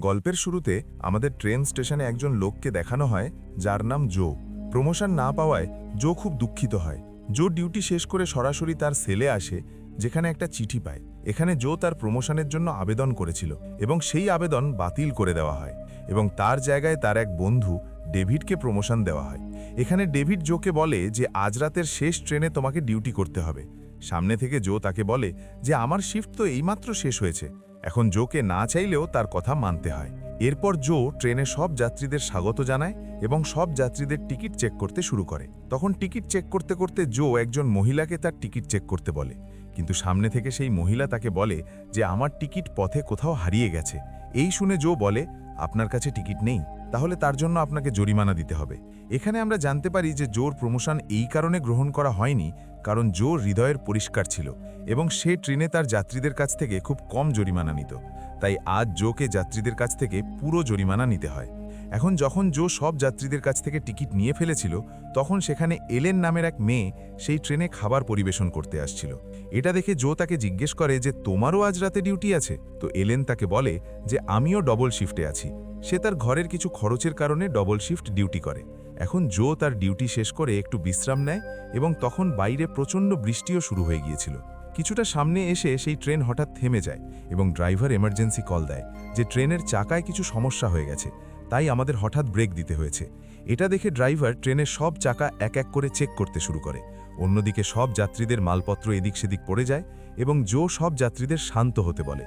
গল্পের শুরুতে আমাদের ট্রেন স্টেশনে একজন লোককে দেখানো হয় যার নাম জো। প্রমোশন না পাওয়ায় জো খুব দুঃখিত হয়। জো ডিউটি শেষ করে সরাসরি তার সেলে আসে, যেখানে একটা চিঠি পায়। এখানে জো তার প্রমোশনের জন্য আবেদন করেছিল এবং সেই আবেদন বাতিল করে দেওয়া হয় এবং তার জায়গায় তার এক বন্ধু ডেভিডকে প্রমোশন দেওয়া হয়। এখানে ডেভিড জোকে বলে যে আজ রাতের শেষ ট্রেনে তোমাকে ডিউটি করতে হবে। সামনে থেকে জো তাকে বলে যে আমার শিফট তো এইমাত্র শেষ হয়েছে। এখন জোকে না চাইলেও তার কথা মানতে হয়। এরপর জো ট্রেনে সব যাত্রীদের স্বাগত জানায় এবং সব যাত্রীদের টিকিট চেক করতে শুরু করে। তখন টিকিট চেক করতে করতে জো একজন মহিলাকে তার টিকিট চেক করতে বলে, কিন্তু সামনে থেকে সেই মহিলা তাকে বলে যে আমার টিকিট পথে কোথাও হারিয়ে গেছে। এই শুনে জো বলে, আপনার কাছে টিকিট নেই, তাহলে তার জন্য আপনাকে জরিমানা দিতে হবে। এখানে আমরা জানতে পারি যে জোর প্রমোশন এই কারণে গ্রহণ করা হয়নি কারণ জো হৃদয়ের পরিষ্কার ছিল এবং সে ট্রেনে তার যাত্রীদের কাছ থেকে খুব কম জরিমানা নিত। তাই আজ জোকে যাত্রীদের কাছ থেকে পুরো জরিমানা নিতে হয়। এখন যখন জো সব যাত্রীদের কাছ থেকে টিকিট নিয়ে ফেলেছিল, তখন সেখানে এলেন নামের এক মেয়ে সেই ট্রেনে খাবার পরিবেশন করতে আসছিল। এটা দেখে জো তাকে জিজ্ঞেস করে যে তোমারও আজ রাতে ডিউটি আছে? তো এলেন তাকে বলে যে আমিও ডবল শিফটে আছি। সে তার ঘরের কিছু খরচের কারণে ডবল শিফট ডিউটি করে। এখন জো তার ডিউটি শেষ করে একটু বিশ্রাম নেয় এবং তখন বাইরে প্রচণ্ড বৃষ্টিও শুরু হয়ে গিয়েছিল। কিছুটা সামনে এসে সেই ট্রেন হঠাৎ থেমে যায় এবং ড্রাইভার এমার্জেন্সি কল দেয় যে ট্রেনের চাকায় কিছু সমস্যা হয়ে গেছে, তাই আমাদের হঠাৎ ব্রেক দিতে হয়েছে। এটা দেখে ড্রাইভার ট্রেনের সব চাকা এক এক করে চেক করতে শুরু করে। অন্যদিকে সব যাত্রীদের মালপত্র এদিক সেদিক পড়ে যায় এবং জো সব যাত্রীদের শান্ত হতে বলে।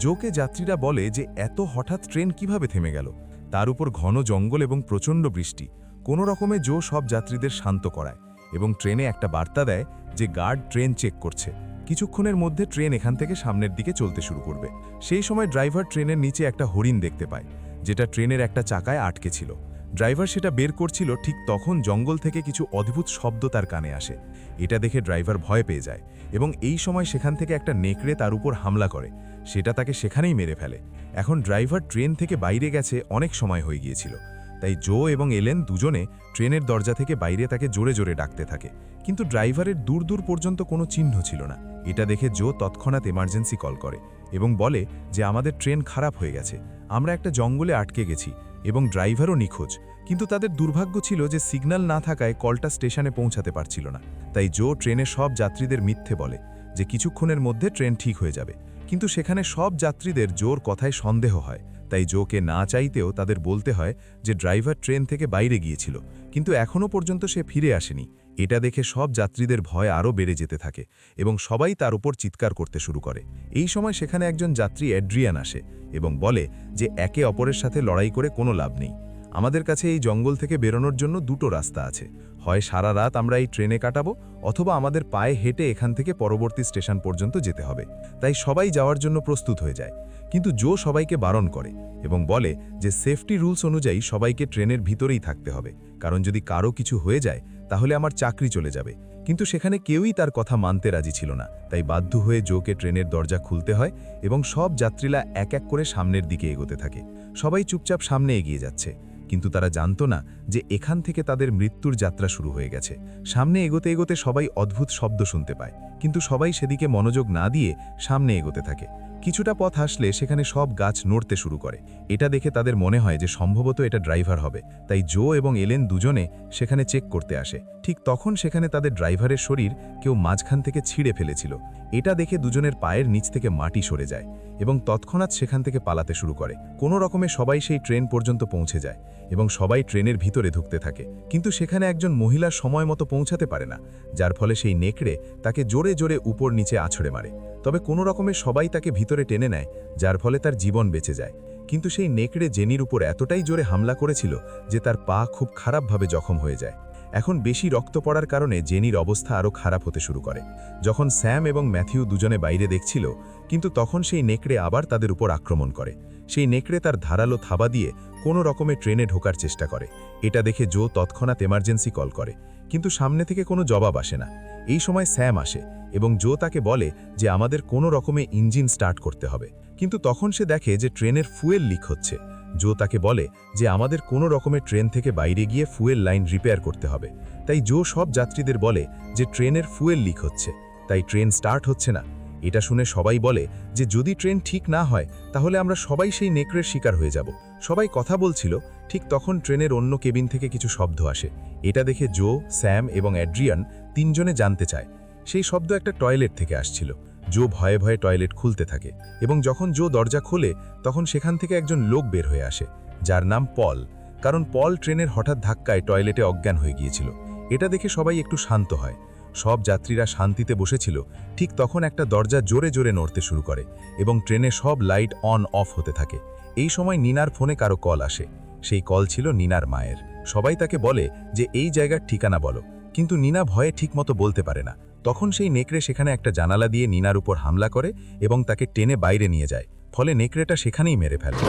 জোকে যাত্রীরা বলে যে এত হঠাৎ ট্রেন কিভাবে থেমে গেল। তার উপর ঘন জঙ্গল এবং প্রচণ্ড বৃষ্টি। কোনো রকমে জো সব যাত্রীদের শান্ত করায় এবং ট্রেনে একটা বার্তা দেয় যে গার্ড ট্রেন চেক করছে, কিছুক্ষণের মধ্যে ট্রেন এখান থেকে সামনের দিকে চলতে শুরু করবে। সেই সময় ড্রাইভার ট্রেনের নিচে একটা হরিণ দেখতে পায়, যেটা ট্রেনের একটা চাকায় আটকে ছিল। ড্রাইভার সেটা বের করছিল, ঠিক তখন জঙ্গল থেকে কিছু অদ্ভুত শব্দ তার কানে আসে। এটা দেখে ড্রাইভার ভয় পেয়ে যায় এবং এই সময় সেখান থেকে একটা নেকড়ে তার উপর হামলা করে, সেটা তাকে সেখানেই মেরে ফেলে। এখন ড্রাইভার ট্রেন থেকে বাইরে গেছে অনেক সময় হয়ে গিয়েছিল, তাই জো এবং এলেন দুজনে ট্রেনের দরজা থেকে বাইরে তাকে জোরে জোরে ডাকতে থাকে, কিন্তু ড্রাইভারের দূর দূর পর্যন্ত কোনো চিহ্ন ছিল না। এটা দেখে জো তৎক্ষণাৎ এমার্জেন্সি কল করে এবং বলে যে আমাদের ট্রেন খারাপ হয়ে গেছে, আমরা একটা জঙ্গলে আটকে গেছি এবং ড্রাইভারও নিখোঁজ। কিন্তু তাদের দুর্ভাগ্য ছিল যে সিগন্যাল না থাকায় কলটা স্টেশনে পৌঁছাতে পারছিল না। তাই জো ট্রেনের সব যাত্রীদের মিথ্যে বলে যে কিছুক্ষণের মধ্যে ট্রেন ঠিক হয়ে যাবে, কিন্তু সেখানে সব যাত্রীদের জোর কথায় সন্দেহ হয়। তাই জোকে না চাইতেও তাদের বলতে হয় যে ড্রাইভার ট্রেন থেকে বাইরে গিয়েছিল, কিন্তু এখনও পর্যন্ত সে ফিরে আসেনি। এটা দেখে সব যাত্রীদের ভয় আরও বেড়ে যেতে থাকে এবং সবাই তার উপর চিৎকার করতে শুরু করে। এই সময় সেখানে একজন যাত্রী অ্যাড্রিয়ান আসে এবং বলে যে একে অপরের সাথে লড়াই করে কোনো লাভ নেই। আমাদের কাছে এই জঙ্গল থেকে বেরোনোর জন্য দুটো রাস্তা আছে, হয় সারা রাত আমরা এই ট্রেনে কাটাবো অথবা আমাদের পায়ে হেঁটে এখান থেকে পরবর্তী স্টেশন পর্যন্ত যেতে হবে। তাই সবাই যাওয়ার জন্য প্রস্তুত হয়ে যায়, কিন্তু জো সবাইকে বারণ করে এবং বলে যে সেফটি রুলস অনুযায়ী সবাইকে ট্রেনের ভিতরেই থাকতে হবে, কারণ যদি কারো কিছু হয়ে যায় তাহলে আমার চাকরি চলে যাবে। কিন্তু সেখানে কেউই তার কথা মানতে রাজি ছিল না, তাই বাধ্য হয়ে জোকে ট্রেনের দরজা খুলতে হয় এবং সব যাত্রীরা এক এক করে সামনের দিকে এগোতে থাকে। সবাই চুপচাপ সামনে এগিয়ে যাচ্ছে, কিন্তু তারা জানতো না যে এখান থেকে তাদের মৃত্যুর যাত্রা শুরু হয়ে গেছে। সামনে এগোতে এগোতে সবাই অদ্ভুত শব্দ শুনতে পায়, কিন্তু সবাই সেদিকে মনোযোগ না দিয়ে সামনে এগোতে থাকে। কিছুটা পথ আসলে সেখানে সব গাছ নড়তে শুরু করে। এটা দেখে তাদের মনে হয় যে সম্ভবত এটা ড্রাইভার হবে, তাই জো এবং এলেন দুজনে সেখানে চেক করতে আসে। ঠিক তখন সেখানে তাদের ড্রাইভারের শরীর কেউ মাঝখান থেকে ছিঁড়ে ফেলেছিল। এটা দেখে দুজনের পায়ের নিচ থেকে মাটি সরে যায় এবং তৎক্ষণাৎ সেখান থেকে পালাতে শুরু করে। কোনো রকমে সবাই সেই ট্রেন পর্যন্ত পৌঁছে যায় এবং সবাই ট্রেনের ভিতরে ঢুকতে থাকে, কিন্তু সেখানে একজন মহিলা সময় মতো পৌঁছাতে পারে না, যার ফলে সেই নেকড়ে তাকে জোরে জোরে উপর নিচে আছড়ে মারে। তবে কোনো রকমে সবাই তাকে ভিতরে টেনে নেয়, যার ফলে তার জীবন বেঁচে যায়। কিন্তু সেই নেকড়ে জেনির উপর এতটাই জোরে হামলা করেছিল যে তার পা খুব খারাপভাবে জখম হয়ে যায়। এখন বেশি রক্ত পড়ার কারণে জেনির অবস্থা আরও খারাপ হতে শুরু করে। যখন স্যাম এবং ম্যাথিউ দুজনে বাইরে দেখছিল, কিন্তু তখন সেই নেকড়ে আবার তাদের উপর আক্রমণ করে। সেই নেকড়ে তার ধারালো থাবা দিয়ে কোনো রকমে ট্রেনে ঢোকার চেষ্টা করে। এটা দেখে জো তৎক্ষণাৎ এমার্জেন্সি কল করে, কিন্তু সামনে থেকে কোনো জবাব আসে না। এই সময় স্যাম আসে এবং জো তাকে বলে যে আমাদের কোনো রকমে ইঞ্জিন স্টার্ট করতে হবে, কিন্তু তখন সে দেখে যে ট্রেনের ফুয়েল লিক হচ্ছে। জো তাকে বলে যে আমাদের কোনো রকমের ট্রেন থেকে বাইরে গিয়ে ফুয়েল লাইন রিপেয়ার করতে হবে। তাই জো সব যাত্রীদের বলে যে ট্রেনের ফুয়েল লিক হচ্ছে, তাই ট্রেন স্টার্ট হচ্ছে না। এটা শুনে সবাই বলে যে যদি ট্রেন ঠিক না হয় তাহলে আমরা সবাই সেই নেকড়ের শিকার হয়ে যাব। সবাই কথা বলছিল, ঠিক তখন ট্রেনের অন্য কেবিন থেকে কিছু শব্দ আসে। এটা দেখে জো, স্যাম এবং অ্যাড্রিয়ান তিনজনে জানতে চায়। সেই শব্দ একটা টয়লেট থেকে আসছিল। জো ভয়ে ভয়ে টয়লেট খুলতে থাকে এবং যখন জো দরজা খোলে তখন সেখান থেকে একজন লোক বের হয়ে আসে, যার নাম পল। কারণ পল ট্রেনের হঠাৎ ধাক্কায় টয়লেটে অজ্ঞান হয়ে গিয়েছিল। এটা দেখে সবাই একটু শান্ত হয়। সব যাত্রীরা শান্তিতে বসেছিল। ঠিক তখন একটা দরজা জোরে জোরে নড়তে শুরু করে এবং ট্রেনে সব লাইট অন অফ হতে থাকে। এই সময় নিনার ফোনে কারো কল আসে। সেই কল ছিল নিনার মায়ের। সবাই তাকে বলে যে এই জায়গার ঠিকানা বলো, কিন্তু নিনা ভয়ে ঠিকমতো বলতে পারে না। তখন সেই নেকড়ে সেখানে একটা জানালা দিয়ে নিনার উপর হামলা করে এবং তাকে টেনে বাইরে নিয়ে যায়। ফলে নেকড়েটা সেখানেই মেরে ফেলে।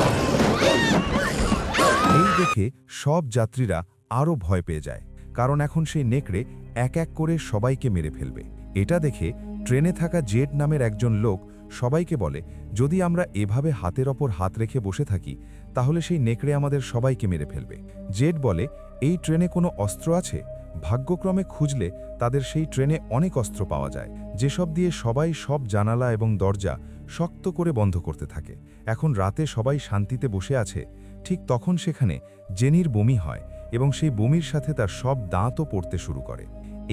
এই দেখে সব যাত্রীরা আরও ভয় পেয়ে যায়, কারণ এখন সেই নেকড়ে এক এক করে সবাইকে মেরে ফেলবে। এটা দেখে ট্রেনে থাকা জেড নামের একজন লোক সবাইকে বলে, যদি আমরা এভাবে হাতের ওপর হাত রেখে বসে থাকি তাহলে সেই নেকড়ে আমাদের সবাইকে মেরে ফেলবে। জেড বলে, এই ট্রেনে কোনো অস্ত্র আছে? ভাগ্যক্রমে খুঁজলে তাদের সেই ট্রেনে অনেক অস্ত্র পাওয়া যায়, যেসব দিয়ে সবাই সব জানালা এবং দরজা শক্ত করে বন্ধ করতে থাকে। এখন রাতে সবাই শান্তিতে বসে আছে, ঠিক তখন সেখানে জেনির বমি হয় এবং সেই বমির সাথে তার সব দাঁতও পড়তে শুরু করে।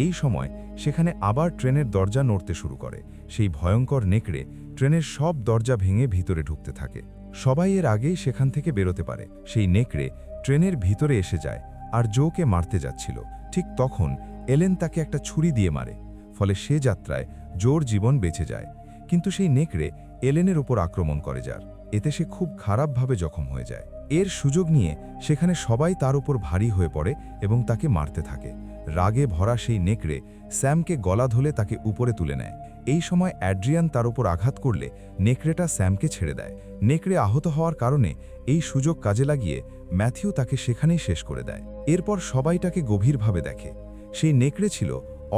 এই সময় সেখানে আবার ট্রেনের দরজা নড়তে শুরু করে। সেই ভয়ঙ্কর নেকড়ে ট্রেনের সব দরজা ভেঙে ভিতরে ঢুকতে থাকে। সবাই এর আগেই সেখান থেকে বেরোতে পারে। সেই নেকড়ে ট্রেনের ভিতরে এসে যায় আর জোকে মারতে যাচ্ছিল। ঠিক তখন এলেন তাকে একটা ছুরি দিয়ে মারে, ফলে সে যাত্রায় জোর জীবন বেঁচে যায়। কিন্তু সেই নেকড়ে এলেনের উপর আক্রমণ করে, যার এতে সে খুব খারাপভাবে জখম হয়ে যায়। এর সুযোগ নিয়ে সেখানে সবাই তার উপর ভারী হয়ে পড়ে এবং তাকে মারতে থাকে। রাগে ভরা সেই নেকড়ে স্যামকে গলা ধরে তাকে উপরে তুলে নেয়। এই সময় অ্যাড্রিয়ান তার উপর আঘাত করলে নেকড়েটা স্যামকে ছেড়ে দেয়। নেকড়ে আহত হওয়ার কারণে এই সুযোগ কাজে লাগিয়ে ম্যাথিউ তাকে সেখানেই শেষ করে দেয়। এরপর সবাই তাকে গভীরভাবে দেখে। সেই নেকড়ে ছিল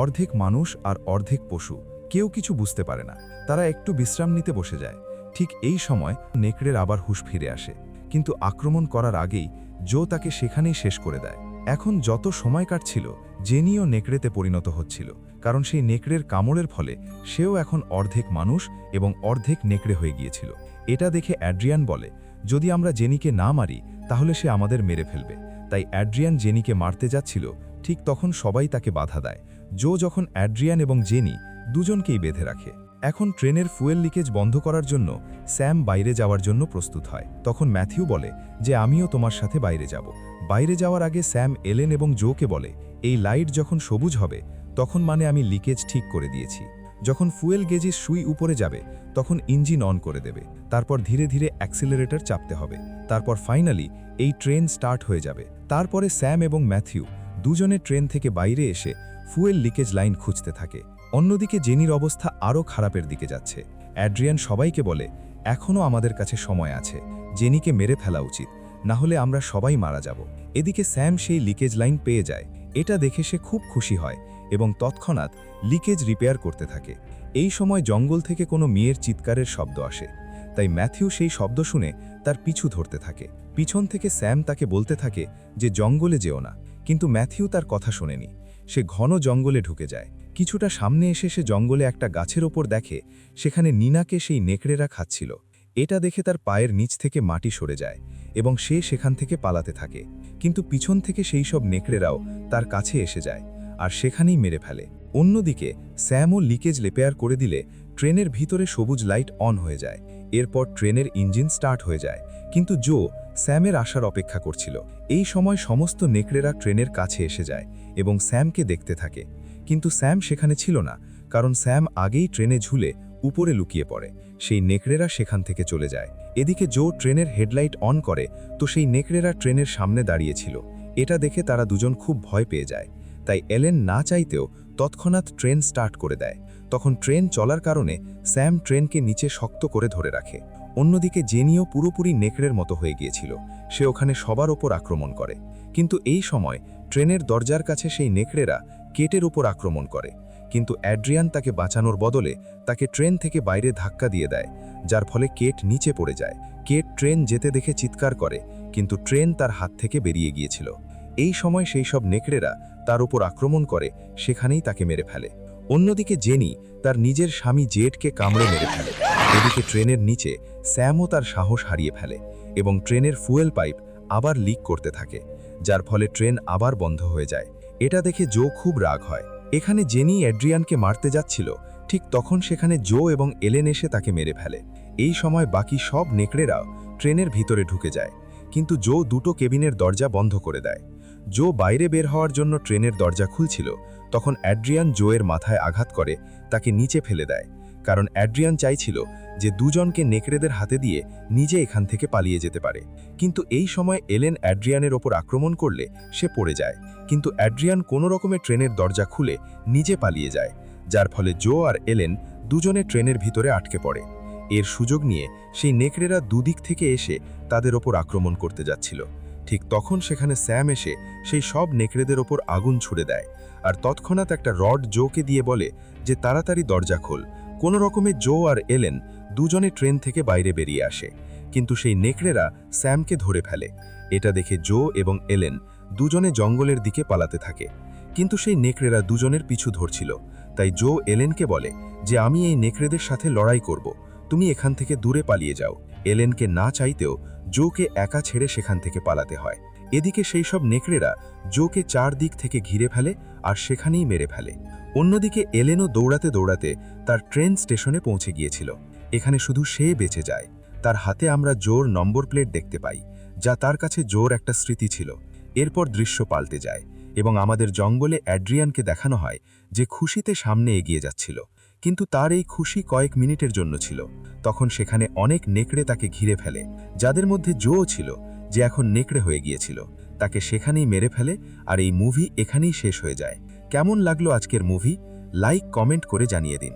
অর্ধেক মানুষ আর অর্ধেক পশু। কেউ কিছু বুঝতে পারে না। তারা একটু বিশ্রাম নিতে বসে যায়। ঠিক এই সময় নেকড়ের আবার হুঁশ ফিরে আসে, কিন্তু আক্রমণ করার আগেই জো তাকে সেখানেই শেষ করে দেয়। এখন যত সময় কাটছিল, জেনিও নেকড়েতে পরিণত হচ্ছিল, কারণ সেই নেকড়ের কামড়ের ফলে সেও এখন অর্ধেক মানুষ এবং অর্ধেক নেকড়ে হয়ে গিয়েছিল। এটা দেখে অ্যাড্রিয়ান বলে, যদি আমরা জেনিকে না মারি তাহলে সে আমাদের মেরে ফেলবে। তাই অ্যাড্রিয়ান জেনিকে মারতে যাচ্ছিল, ঠিক তখন সবাই তাকে বাধা দেয়। জো যখন অ্যাড্রিয়ান এবং জেনি দুজনকেই বেঁধে রাখে। এখন ট্রেনের ফুয়েল লিকেজ বন্ধ করার জন্য স্যাম বাইরে যাওয়ার জন্য প্রস্তুত হয়। তখন ম্যাথিউ বলে যে আমিও তোমার সাথে বাইরে যাব। বাইরে যাওয়ার আগে স্যাম এলেন এবং জোকে বলে, এই লাইট যখন সবুজ হবে তখন মানে আমি লিকেজ ঠিক করে দিয়েছি। যখন ফুয়েল গেজের সুই উপরে যাবে তখন ইঞ্জিন অন করে দেবে। তারপর ধীরে ধীরে অ্যাক্সিলারেটর চাপতে হবে। তারপর ফাইনালি এই ট্রেন স্টার্ট হয়ে যাবে। তারপরে স্যাম এবং ম্যাথিউ দুজনে ট্রেন থেকে বাইরে এসে ফুয়েল লিকেজ লাইন খুঁজতে থাকে। অন্যদিকে জেনির অবস্থা আরও খারাপের দিকে যাচ্ছে। অ্যাড্রিয়ান সবাইকে বলে, এখনও আমাদের কাছে সময় আছে, জেনিকে মেরে ফেলা উচিত, না হলে আমরা সবাই মারা যাব। এদিকে স্যাম সেই লিকেজ লাইন পেয়ে যায়। এটা দেখে সে খুব খুশি হয় এবং তৎক্ষণাৎ লিকেজ রিপেয়ার করতে থাকে। এই সময় জঙ্গল থেকে কোনো মেয়ের চিৎকারের শব্দ আসে। তাই ম্যাথিউ সেই শব্দ শুনে তার পিছু ধরতে থাকে। পিছন থেকে স্যাম তাকে বলতে থাকে যে জঙ্গলে যেও না, কিন্তু ম্যাথিউ তার কথা শোনেনি। সে ঘন জঙ্গলে ঢুকে যায়। কিছুটা সামনে এসে সে জঙ্গলে একটা গাছের ওপর দেখে সেখানে নিনাকে সেই নেকড়েরা খাচ্ছিল। এটা দেখে তার পায়ের নিচ থেকে মাটি সরে যায় এবং সে সেখান থেকে পালাতে থাকে। কিন্তু পিছন থেকে সেই সব নেকড়েরাও তার কাছে এসে যায় আর সেখানেই মেরে ফেলে। অন্যদিকে স্যামও লিকেজ রিপেয়ার করে দিলে ট্রেনের ভিতরে সবুজ লাইট অন হয়ে যায়। এরপর ট্রেনের ইঞ্জিন স্টার্ট হয়ে যায়। কিন্তু জো স্যামের আসার অপেক্ষা করছিল। এই সময় সমস্ত নেকড়েরা ট্রেনের কাছে এসে যায় এবং স্যামকে দেখতে থাকে। কিন্তু স্যাম সেখানে ছিল না, কারণ স্যাম আগেই ট্রেনে ঝুলে উপরে লুকিয়ে পড়ে। সেই নেকড়েরা সেখান থেকে চলে যায়। এদিকে জো ট্রেনের হেডলাইট অন করে তো সেই নেকড়েরা ট্রেনের সামনে দাঁড়িয়েছিল। এটা দেখে তারা দুজন খুব ভয় পেয়ে যায়। তাই এলেন না চাইতেও তৎক্ষণাৎ ট্রেন স্টার্ট করে দেয়। তখন ট্রেন চলার কারণে স্যাম ট্রেনকে নিচে শক্ত করে ধরে রাখে। অন্যদিকে জেনিও পুরোপুরি নেকড়ের মতো হয়ে গিয়েছিল। সে ওখানে সবার ওপর আক্রমণ করে। কিন্তু এই সময় ট্রেনের দরজার কাছে সেই নেকড়েরা কেটের উপর আক্রমণ করে। কিন্তু অ্যাড্রিয়ান তাকে বাঁচানোর বদলে তাকে ট্রেন থেকে বাইরে ধাক্কা দিয়ে দেয়, যার ফলে কেট নিচে পড়ে যায়। কেট ট্রেন যেতে দেখে চিৎকার করে, কিন্তু ট্রেন তার হাত থেকে বেরিয়ে গিয়েছিল। এই সময় সেই সব নেকড়েরা তার উপর আক্রমণ করে, সেখানেই তাকে মেরে ফেলে। অন্যদিকে জেনি তার নিজের স্বামী জেডকে কামড়ে মেরে ফেলে। এদিকে ট্রেনের নিচে স্যামও তার সাহস হারিয়ে ফেলে এবং ট্রেনের ফুয়েল পাইপ আবার লিক করতে থাকে, যার ফলে ট্রেন আবার বন্ধ হয়ে যায়। এটা দেখে জো খুব রাগ হয়। এখানে জেনি অ্যাড্রিয়ানকে মারতে যাচ্ছিল, ঠিক তখন সেখানে জো এবং এলেন এসে তাকে মেরে ফেলে। এই সময় বাকি সব নেকড়েরাও ট্রেনের ভিতরে ঢুকে যায়, কিন্তু জো দুটো কেবিনের দরজা বন্ধ করে দেয়। জো বাইরে বের হওয়ার জন্য ট্রেনের দরজা খুলছিল, তখন অ্যাড্রিয়ান জোয়ের মাথায় আঘাত করে তাকে নিচে ফেলে দেয়, কারণ অ্যাড্রিয়ান চাইছিল যে দুজনকে নেকড়েদের হাতে দিয়ে নিজে এখান থেকে পালিয়ে যেতে পারে। কিন্তু এই সময় এলেন অ্যাড্রিয়ানের ওপর আক্রমণ করলে সে পড়ে যায়, কিন্তু অ্যাড্রিয়ান কোনো রকমে ট্রেনের দরজা খুলে নিজে পালিয়ে যায়, যার ফলে জো আর এলেন দুজনে ট্রেনের ভিতরে আটকে পড়ে। এর সুযোগ নিয়ে সেই নেকড়েরা দুদিক থেকে এসে তাদের ওপর আক্রমণ করতে যাচ্ছিল। ঠিক তখন সেখানে স্যাম এসে সেই সব নেকড়েদের ওপর আগুন ছুড়ে দেয়, আর তৎক্ষণাৎ একটা রড জোকে দিয়ে বলে যে তাড়াতাড়ি দরজা খোল। কোনো রকমে জো আর এলেন দুজনে ট্রেন থেকে বাইরে বেরিয়ে আসে, কিন্তু সেই নেকড়েরা স্যামকে ধরে ফেলে। এটা দেখে জো এবং এলেন দুজনে জঙ্গলের দিকে পালাতে থাকে, কিন্তু সেই নেকড়েরা দুজনের পিছু ধরছিল। তাই জো এলেনকে বলে যে আমি এই নেকড়েদের সাথে লড়াই করব, তুমি এখান থেকে দূরে পালিয়ে যাও। এলেনকে না চাইতেও জোকে একা ছেড়ে সেখান থেকে পালাতে হয়। এদিকে সেই সব নেকড়েরা জোকে চারদিক থেকে ঘিরে ফেলে আর সেখানেই মেরে ফেলে। অন্যদিকে এলেনও দৌড়াতে দৌড়াতে তার ট্রেন স্টেশনে পৌঁছে গিয়েছিল। এখানে শুধু সে বেঁচে যায়। তার হাতে আমরা জোর নম্বর প্লেট দেখতে পাই, যা তার কাছে জোর একটা স্মৃতি ছিল। এরপর দৃশ্য পাল্টে যায় এবং আমাদের জঙ্গলে অ্যাড্রিয়ানকে দেখানো হয় যে খুশিতে সামনে এগিয়ে যাচ্ছিল, কিন্তু তার এই খুশি কয়েক মিনিটের জন্য ছিল। তখন সেখানে অনেক নেকড়ে তাকে ঘিরে ফেলে, যাদের মধ্যে জোও ছিল, যে এখন নেকড়ে হয়ে গিয়েছিল। তাকে সেখানেই মেরে ফেলে, আর এই মুভি এখানেই শেষ হয়ে যায়। কেমন লাগলো আজকের মুভি? লাইক কমেন্ট করে জানিয়ে দিন।